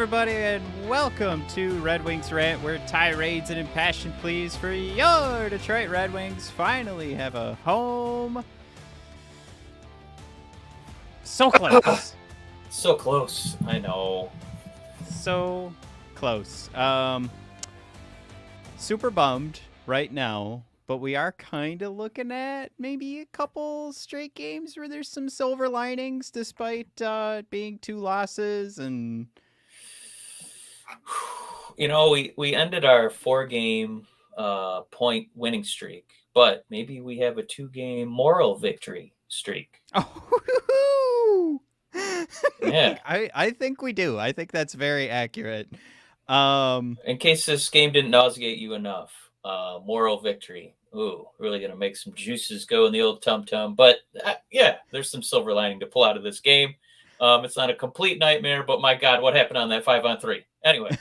everybody, and welcome to Red Wings Rant, where tirades and impassioned pleas for your Detroit Red Wings finally have a home. So close. So close. I know. So close. Super bummed right now, but we are kind of looking at maybe a couple straight games where there's some silver linings despite being 2 losses. And You know, we ended our 4-game point winning streak, but maybe we have a 2-game moral victory streak. Oh, Yeah. I think we do. I think that's very accurate. In case this game didn't nauseate you enough, moral victory. Ooh, really going to make some juices go in the old tum-tum. But yeah, there's some silver lining to pull out of this game. It's not a complete nightmare, but my God, what happened on that 5-on-3? Anyway,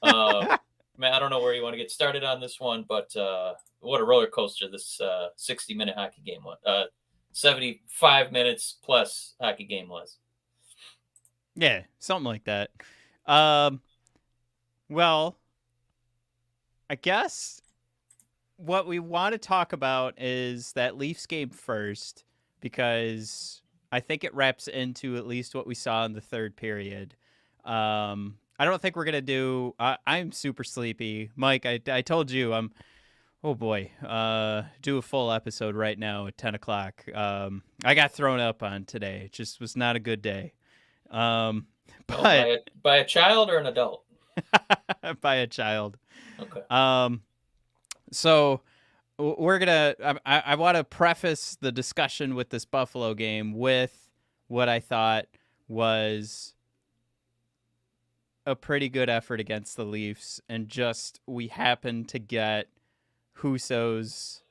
man, I don't know where you want to get started on this one, but what a roller coaster this 60-minute hockey game was. 75 minutes plus hockey game was. Yeah, something like that. Well, I guess what we want to talk about is that Leafs game first, because I think it wraps into at least what we saw in the third period. I don't think we're going to do... I'm super sleepy. Mike, I told you I'm... Oh, boy. Do a full episode right now at 10 o'clock. I got thrown up on today. It just was not a good day. But by a child or an adult? By a child. Okay. So we're gonna. I want to preface the discussion with this Buffalo game with what I thought was a pretty good effort against the Leafs, and just we happened to get Husso's.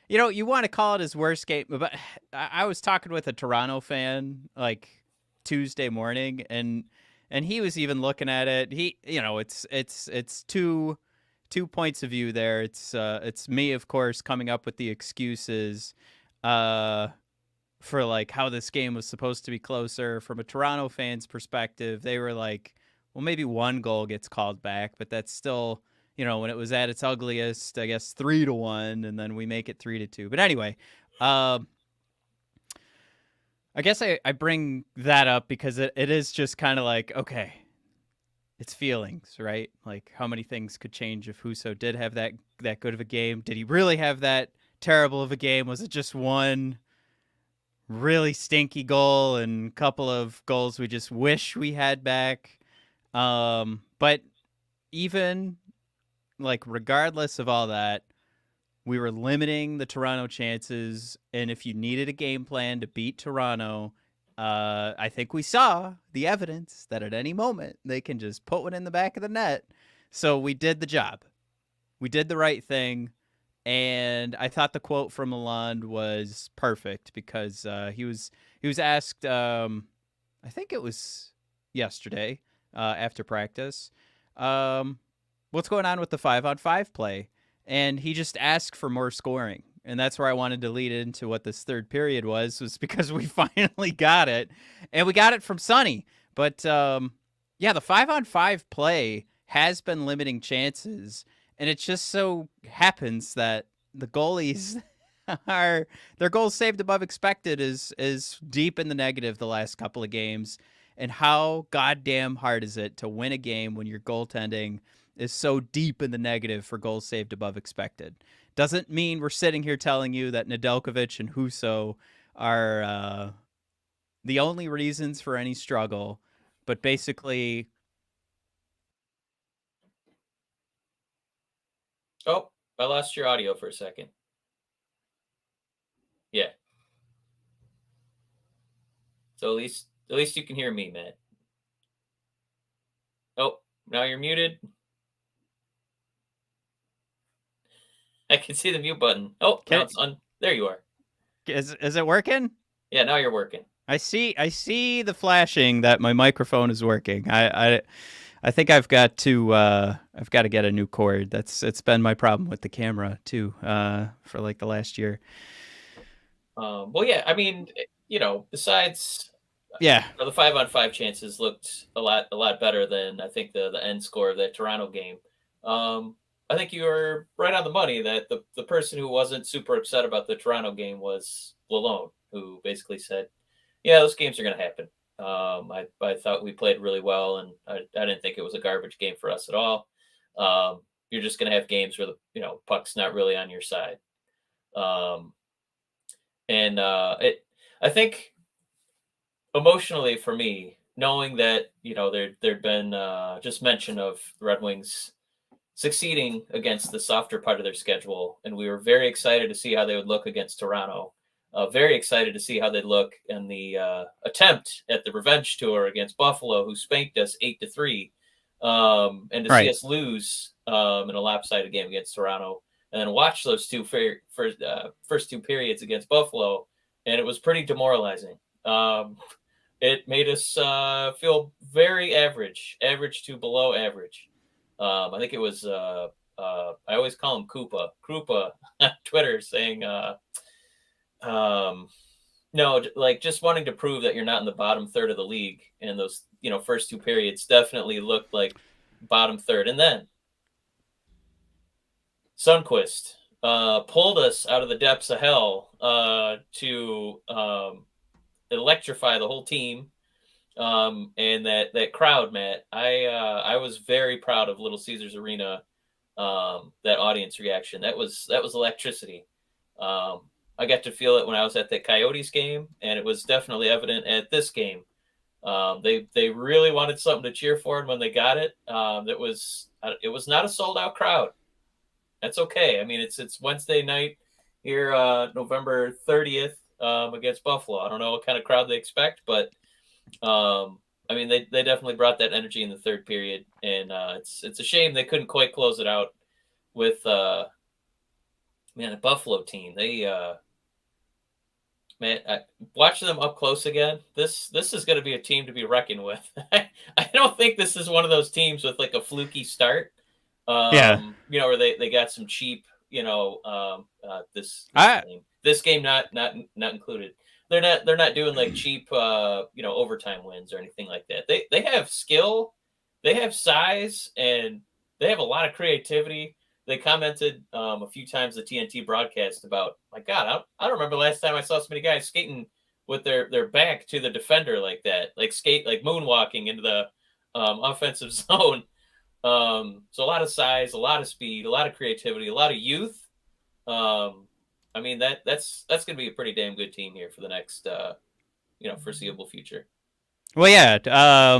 You want to call it his worst game, but I was talking with a Toronto fan like Tuesday morning, and he was even looking at it. It's two points of view there. It's me, of course, coming up with the excuses for like how this game was supposed to be closer. From a Toronto fan's perspective, they were like, well, maybe one goal gets called back, but that's still, when it was at its ugliest, I guess 3-1, and then we make it 3-2. But anyway, I guess I bring that up because it is just kind of like, okay, it's feelings, right? Like, how many things could change if Husso did have that good of a game? Did he really have that terrible of a game? Was it just one really stinky goal and a couple of goals we just wish we had back? But even, like, regardless of all that, we were limiting the Toronto chances, and if you needed a game plan to beat Toronto, I think we saw the evidence that at any moment they can just put one in the back of the net. So we did the job. We did the right thing, and I thought the quote from LaLonde was perfect because he was asked, I think it was yesterday after practice, what's going on with the 5-on-5 play? And he just asked for more scoring. And that's where I wanted to lead into what this third period was because we finally got it. And we got it from Sonny. But, the 5-on-5 play has been limiting chances. And it just so happens that the goalies their goals saved above expected is deep in the negative the last couple of games. And how goddamn hard is it to win a game when your goaltending is so deep in the negative for goals saved above expected? Doesn't mean we're sitting here telling you that Nedeljkovic and Husso are the only reasons for any struggle, but basically... Oh, I lost your audio for a second. Yeah. So at least you can hear me, Matt. Oh, now you're muted. I can see the mute button. Oh, now it's on. There you are. Is it working? Yeah, now you're working. I see the flashing that my microphone is working. I think I've got to get a new cord. It's been my problem with the camera too for like the last year. Well, yeah, I mean, besides Yeah. The 5-on-5 chances looked a lot better than I think the end score of that Toronto game. I think you were right on the money that the person who wasn't super upset about the Toronto game was LaLonde, who basically said, "Yeah, those games are going to happen." I thought we played really well, and I didn't think it was a garbage game for us at all. You're just going to have games where the puck's not really on your side, and I think emotionally for me, knowing that there'd been just mention of the Red Wings succeeding against the softer part of their schedule, and we were very excited to see how they would look against Toronto. Very excited to see how they'd look in the attempt at the revenge tour against Buffalo, who spanked us 8-3, and to see us lose in a lopsided game against Toronto, and then watch those first two periods against Buffalo, and it was pretty demoralizing. It made us feel very average to below average. I think it was, I always call him Krupa on Twitter, saying, no, like just wanting to prove that you're not in the bottom third of the league. And those, first two periods definitely looked like bottom third. And then Sundqvist pulled us out of the depths of hell to electrify the whole team. And that crowd, Matt, I was very proud of Little Caesars Arena. That audience reaction, that was electricity. I got to feel it when I was at the Coyotes game, and it was definitely evident at this game. They really wanted something to cheer for, and when they got it, it was not a sold out crowd. That's okay. I mean, it's Wednesday night here, November 30th, against Buffalo. I don't know what kind of crowd they expect, but I mean, they definitely brought that energy in the third period, and it's a shame they couldn't quite close it out with a Buffalo team. They watching them up close again. This is going to be a team to be reckoned with. I don't think this is one of those teams with like a fluky start. Where they got some cheap, this game not included. They're not doing like cheap, overtime wins or anything like that. They have skill, they have size, and they have a lot of creativity. They commented a few times the TNT broadcast about, my God, I don't remember the last time I saw so many guys skating with their back to the defender like that, like moonwalking into the offensive zone. So a lot of size, a lot of speed, a lot of creativity, a lot of youth. I mean, that's going to be a pretty damn good team here for the next, foreseeable future. Well, yeah.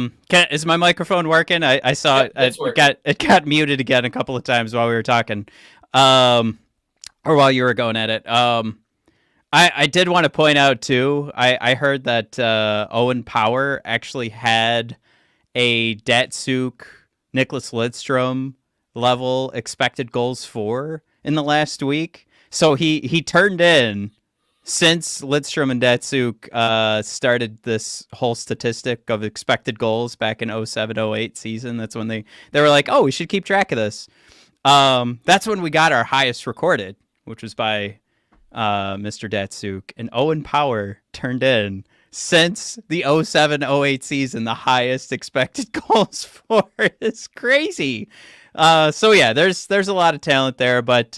Is my microphone working? I saw it got muted again a couple of times while we were talking, or while you were going at it. I did want to point out too. I heard that Owen Power actually had a Datsuk Nicholas Lidstrom level expected goals for in the last week. So he turned in, since Lidstrom and Datsuk started this whole statistic of expected goals back in 07-08 season. That's when they were like, oh, we should keep track of this. That's when we got our highest recorded, which was by Mr. Datsuk. And Owen Power turned in, since the 07-08 season, the highest expected goals for. It's crazy. So yeah, there's a lot of talent there, but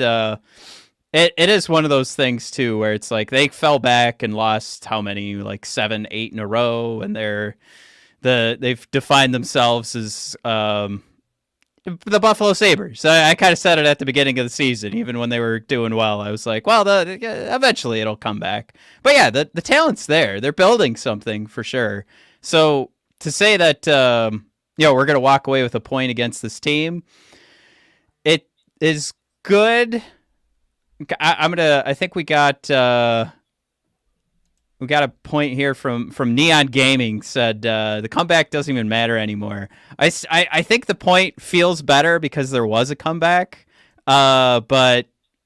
it is one of those things too where it's like they fell back and lost how many, like 7, 8 in a row, and they've defined themselves as the Buffalo Sabres. I kind of said it at the beginning of the season, even when they were doing well. I was like, well, eventually it'll come back. But yeah, the talent's there. They're building something for sure. So to say that we're going to walk away with a point against this team, it is good. I think we got a point here from Neon Gaming, said the comeback doesn't even matter anymore. I think the point feels better because there was a comeback, but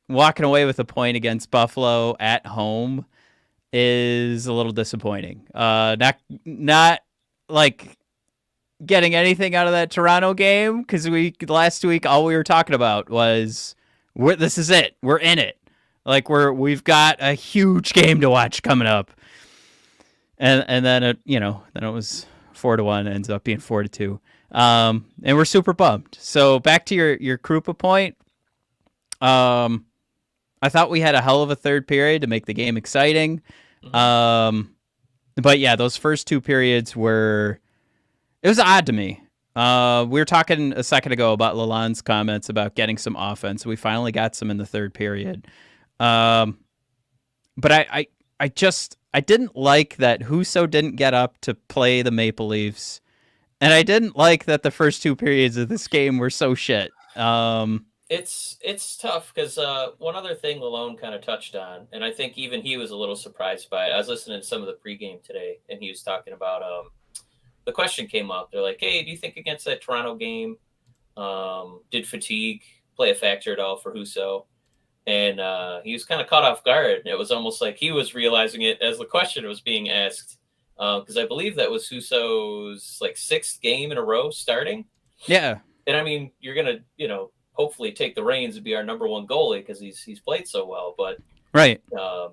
walking away with a point against Buffalo at home is a little disappointing. Not like getting anything out of that Toronto game, because last week all we were talking about was, this is it. We're in it. Like we've got a huge game to watch coming up. and then then it was 4-1, ends up being 4-2. And we're super bummed. So back to your Krupa point. I thought we had a hell of a third period to make the game exciting. But yeah, those first two periods it was odd to me. We were talking a second ago about LaLonde's comments about getting some offense. We finally got some in the third period. But I didn't like that Husso didn't get up to play the Maple Leafs. And I didn't like that the first two periods of this game were so shit. It's tough because one other thing LaLonde kind of touched on, and I think even he was a little surprised by it. I was listening to some of the pregame today, and he was talking about the question came up. They're like, "Hey, do you think against that Toronto game, did fatigue play a factor at all for Husso?" And he was kind of caught off guard. It was almost like he was realizing it as the question was being asked, because I believe that was Husso's like 6th game in a row starting. Yeah, and I mean, you're gonna hopefully take the reins and be our number one goalie because he's played so well. But right,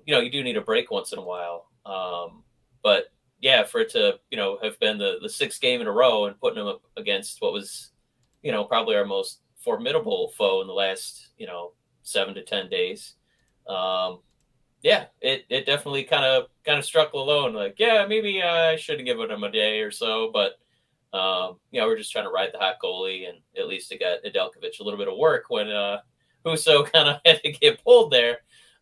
you do need a break once in a while. But yeah, for it to have been the 6th game in a row and putting him up against what was probably our most formidable foe in the last 7 to 10 days. Yeah, it definitely kind of struck LaLonde like, yeah, maybe I shouldn't give him a day or so, but we're just trying to ride the hot goalie, and at least it got Nedeljkovic a little bit of work when Husso kind of had to get pulled there.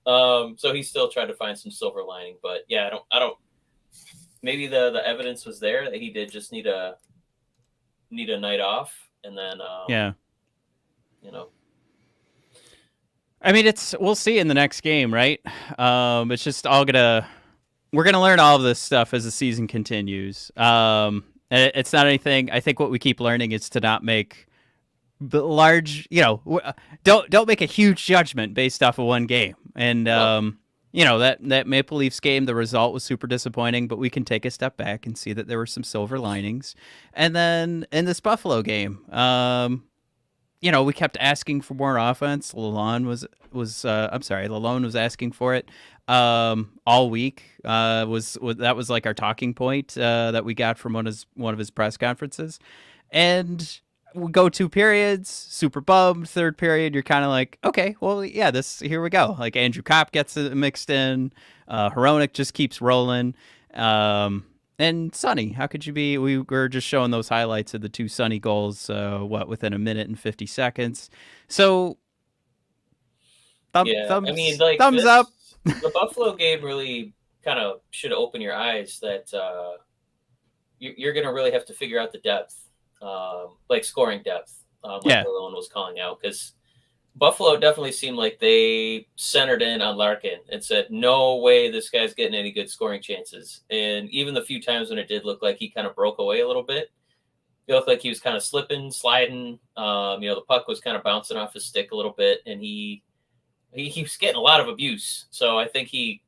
So he still tried to find some silver lining, but yeah, I don't. Maybe the evidence was there that he did just need a night off, and then yeah. I mean, we'll see in the next game, right? It's just we're gonna learn all of this stuff as the season continues. It's not anything. I think what we keep learning is to not make the large, don't make a huge judgment based off of one game. And that Maple Leafs game, the result was super disappointing, but we can take a step back and see that there were some silver linings. And then in this Buffalo game, we kept asking for more offense. LaLonde was asking for it all week. That was like our talking point that we got from one of his press conferences. And we go 2 periods, super bummed. Third period, you're kind of like, okay, well, yeah, here we go. Like Andrew Copp gets it mixed in. Hronek just keeps rolling. And Sonny, how could you be? We were just showing those highlights of the 2 Sonny goals, within a minute and 50 seconds. So, thumbs up. The Buffalo game really kind of should open your eyes that you're going to really have to figure out the depth, like scoring depth, like LaLonde was calling out, because Buffalo definitely seemed like they centered in on Larkin and said, no way this guy's getting any good scoring chances. And even the few times when it did look like he kind of broke away a little bit, it looked like he was kind of slipping, sliding. The puck was kind of bouncing off his stick a little bit, and he was getting a lot of abuse. So I think he,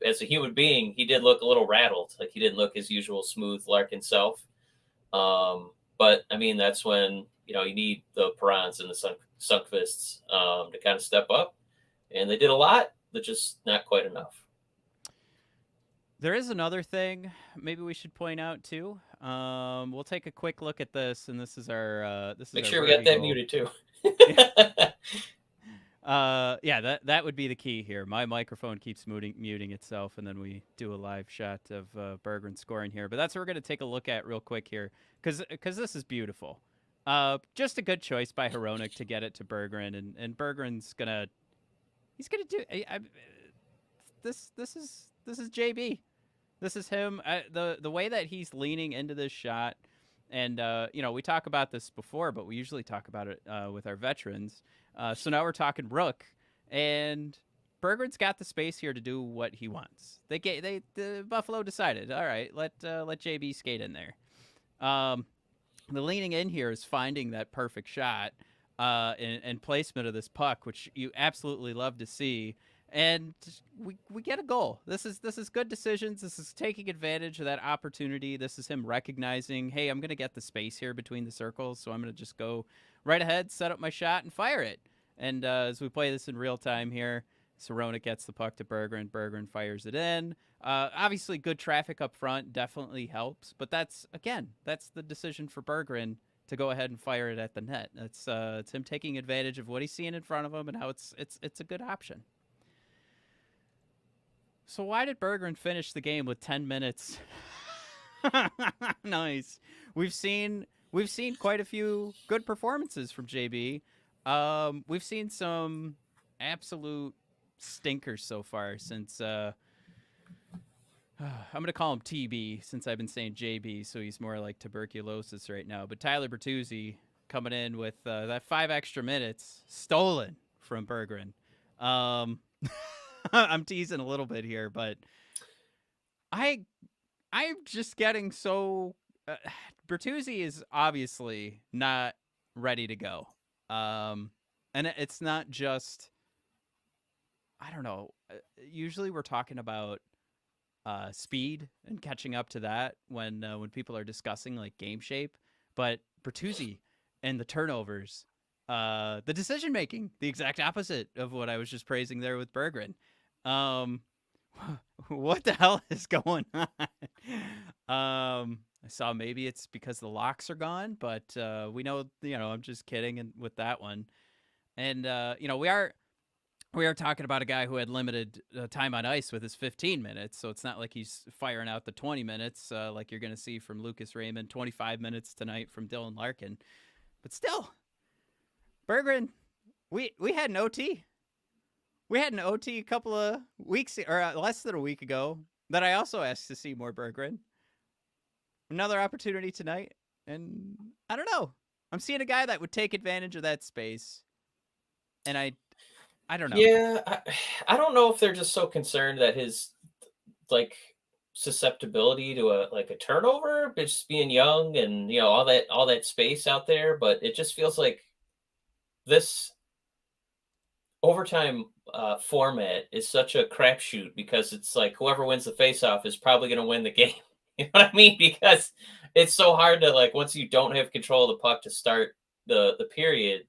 as a human being, he did look a little rattled. Like he didn't look his usual smooth Larkin self. But I mean, that's when, you need the Perrons and the Sundqvists to kind of step up, and they did a lot, but just not quite enough. There is another thing maybe we should point out too. We'll take a quick look at this, and this is our Make sure we got that muted too. Yeah, that would be the key here. My microphone keeps muting itself, and then we do a live shot of Berggren scoring here. But that's what we're going to take a look at real quick here, because this is beautiful. Just a good choice by Hronek to get it to Berggren, and Berggren's gonna do. This is JB. This is him. The way that he's leaning into this shot, and we talk about this before, but we usually talk about it with our veterans. So now we're talking Rook, and Berggren's got the space here to do what he wants. The Buffalo decided, all right, let JB skate in there. The leaning in here is finding that perfect shot and placement of this puck, which you absolutely love to see. And we get a goal. This is good decisions. This is taking advantage of that opportunity. This is him recognizing, hey, I'm going to get the space here between the circles, so I'm going to just go right ahead, set up my shot, and fire it. And as we play this in real time here, Hronek gets the puck to Berggren. Berggren fires it in. Obviously, good traffic up front definitely helps, but that's the decision for Berggren to go ahead and fire it at the net. It's him taking advantage of what he's seeing in front of him and how it's a good option. So why did Berggren finish the game with 10 minutes? Nice. We've seen quite a few good performances from JB. We've seen some absolute stinkers so far since I'm going to call him TB since I've been saying JB, so he's more like tuberculosis right now. But Tyler Bertuzzi coming in with that 5 extra minutes stolen from Berggren. I'm teasing a little bit here, but I'm just getting so Bertuzzi is obviously not ready to go. And it's not just, I don't know. Usually we're talking about speed and catching up to that when people are discussing like game shape, but Bertuzzi and the turnovers, the decision making, the exact opposite of what I was just praising there with Berggren. What the hell is going on? I saw maybe it's because the locks are gone, but we know, I'm just kidding with that one. And we are talking about a guy who had limited time on ice with his 15 minutes, so it's not like he's firing out the 20 minutes like you're going to see from Lucas Raymond, 25 minutes tonight from Dylan Larkin. But still, Berggren, we had an OT. We had an OT a couple of weeks, or less than a week ago, that I also asked to see more Berggren. Another opportunity tonight, and I don't know. I'm seeing a guy that would take advantage of that space, and I don't know. Yeah, I don't know if they're just so concerned that his like susceptibility to a turnover, just being young and all that space out there, but it just feels like this overtime format is such a crapshoot because it's like whoever wins the faceoff is probably going to win the game. You know what I mean? Because it's so hard to once you don't have control of the puck to start the period.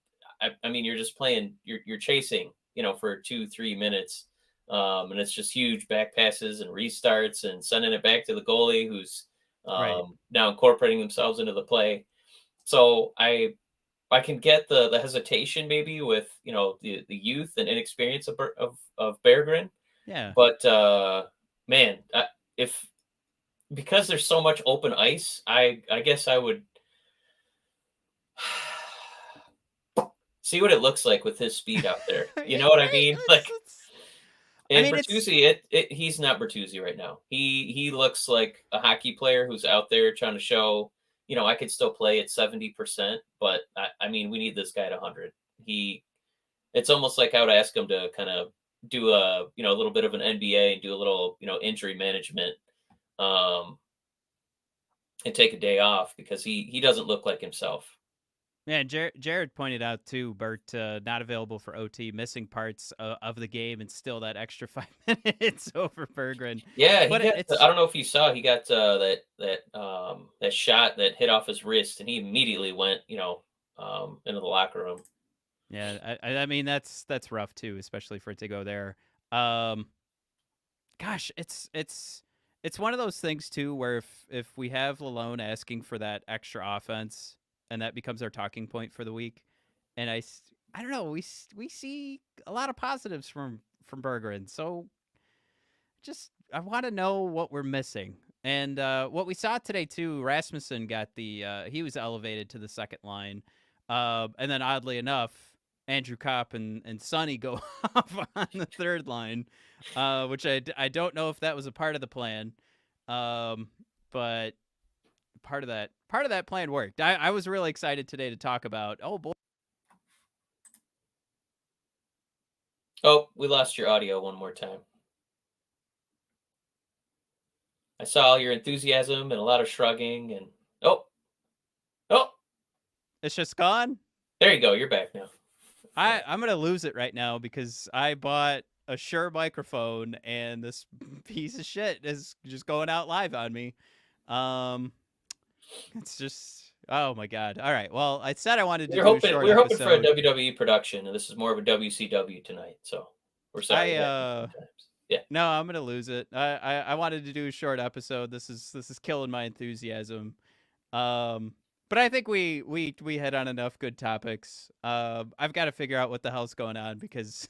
I mean, you're just playing. You're chasing. For 2-3 minutes, and it's just huge back passes and restarts and sending it back to the goalie who's now incorporating themselves into the play. So I can get the hesitation maybe with the youth and inexperience of Berggren. Yeah. But man, if because there's so much open ice, I guess I would see what it looks like with his speed out there. You know what I mean? Bertuzzi, he's not Bertuzzi right now. He looks like a hockey player who's out there trying to show, I could still play at 70%, but I mean, we need this guy at 100. It's almost like I would ask him to kind of do a little bit of an NBA and do a little, injury management, and take a day off because he doesn't look like himself. Yeah, Jared pointed out too, Bert, not available for OT, missing parts of the game, and still that extra 5 minutes over Berggren. Yeah, I don't know if you saw, he got that shot that hit off his wrist, and he immediately went, into the locker room. Yeah, I mean that's rough too, especially for it to go there. Gosh, it's one of those things too where if we have LaLonde asking for that extra offense, and that becomes our talking point for the week. And I don't know, we see a lot of positives from Berggren. So just I want to know what we're missing. And what we saw today too, Rasmussen got he was elevated to the second line. And then oddly enough, Andrew Copp and Sonny go off on the third line, which I don't know if that was a part of the plan. But part of that plan worked. I was really excited today to talk about. Oh boy! Oh, we lost your audio one more time. I saw your enthusiasm and a lot of shrugging, and oh, it's just gone. There you go. You're back now. I'm gonna lose it right now because I bought a Shure microphone and this piece of shit is just going out live on me. It's just, oh my god! All right, well, I said I wanted to. We're hoping for a WWE production, and this is more of a WCW tonight. So We're sorry. Sometimes. Yeah. No, I'm gonna lose it. I wanted to do a short episode. This is killing my enthusiasm. But I think we hit on enough good topics. I've got to figure out what the hell's going on because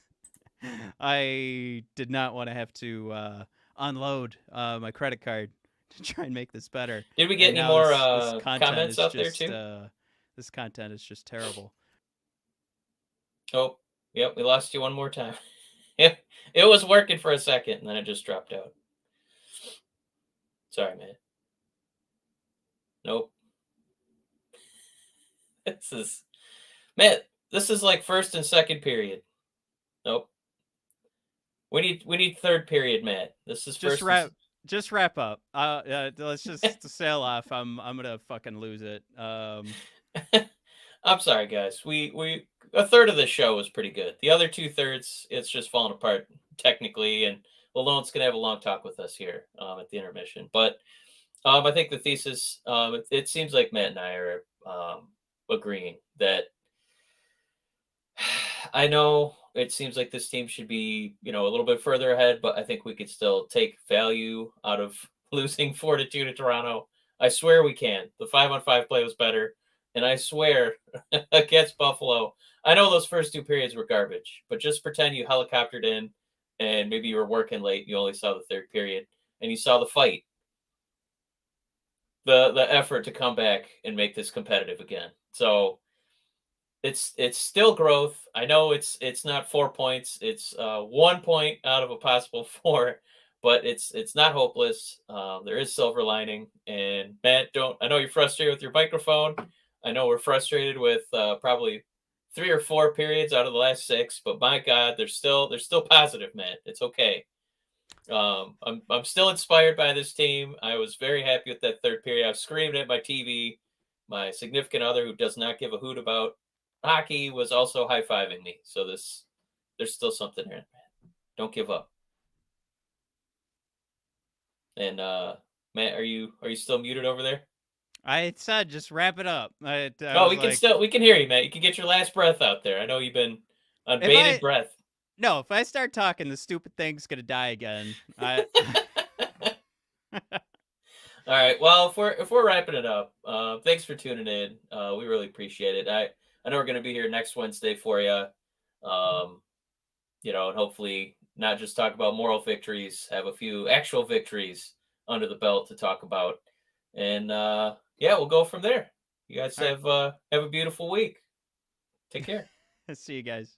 I did not want to have to unload my credit card to try and make this better. Did we get any more comments out there too? This content is just terrible. Oh, yep, we lost you one more time. It was working for a second, and then it just dropped out. Sorry, man. Nope. This is like first and second period. Nope. We need third period, Matt. This is just wrap up. Let's just sail off. I'm gonna fucking lose it. I'm sorry, guys. We a third of the show was pretty good. The other 2/3, it's just falling apart technically, and LaLonde's gonna have a long talk with us here at the intermission. But I think the thesis, it seems like Matt and I are agreeing that I know it seems like this team should be, a little bit further ahead, but I think we could still take value out of losing 4-2 to Toronto. I swear we can. The 5-on-5 play was better. And I swear, against Buffalo, I know those first 2 periods were garbage, but just pretend you helicoptered in and maybe you were working late. You only saw the third period and you saw the fight. The effort to come back and make this competitive again. So it's still growth. I know it's not 4 points. It's 1 point out of a possible 4, but it's not hopeless. There is silver lining. And Matt, I know you're frustrated with your microphone. I know we're frustrated with probably 3 or 4 periods out of the last 6, but my God, they're still positive, Matt. It's okay. I'm still inspired by this team. I was very happy with that third period. I was screaming at my TV. My significant other, who does not give a hoot about hockey, was also high-fiving me. So there's still something here, man. Don't give up. And Matt, are you still muted over there? I said just wrap it up. We can hear you, Matt. You can get your last breath out there. I know you've been on bated breath. No, if I start talking, the stupid thing's gonna die again. All right. Well, if we're wrapping it up, thanks for tuning in. We really appreciate it. I know we're going to be here next Wednesday for you. And hopefully not just talk about moral victories, have a few actual victories under the belt to talk about. And we'll go from there. You guys have a beautiful week. Take care. See you guys.